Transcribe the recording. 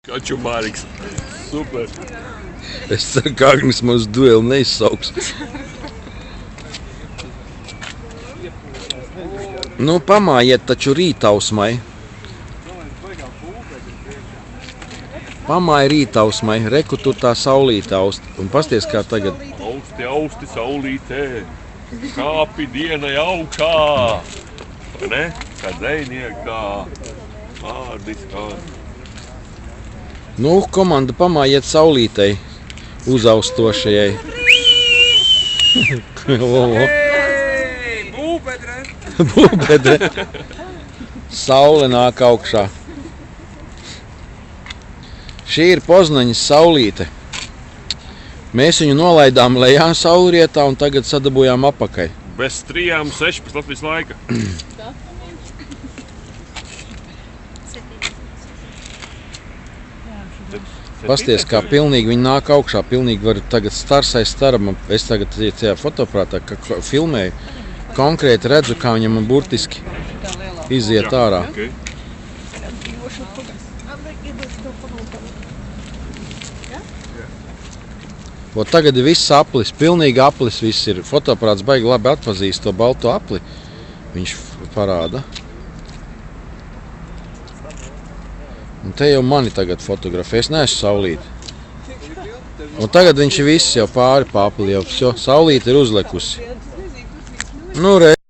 Kačumāriks. Super. Es ceru, ka Agnis mūsu dueli neizsauks. Nu, pamājiet taču rītausmai. Pamāja rītausmai. Reku tur tā saulīte aust. Un pasties, kā tagad. Austi, austi, saulītē. Kāpi dienai augšā. Ne? Kā dzejniekā. Vārdis kā. Nu, komanda, pamājiet saulītei. Uzaustošajai. Būpedre! Būpedre. Saule nāk augšā. Šī ir Poznaņas saulīte. Mēs viņu nolaidām lejā saulrietā un tagad sadabūjām apakai. Bez 3:16 Latvijas laika. Pasties, kā pilnīgi viņi nāk augšā. Pilnīgi var tagad stars aiz staram. Es tagad tajā fotoprātā, ka filmēju, konkrēti redzu, kā viņam burtiski iziet ārā. Okay. O, tagad ir viss aplis, pilnīgi aplis viss ir. Fotoprāts baigi labi atpazīst to balto apli. Viņš parāda. Un te jau mani tagad fotografē, es neesmu saulīti. Un tagad viņš ir viss jau pāri pa apli, jau saulīte ir uzlekusi. Nu,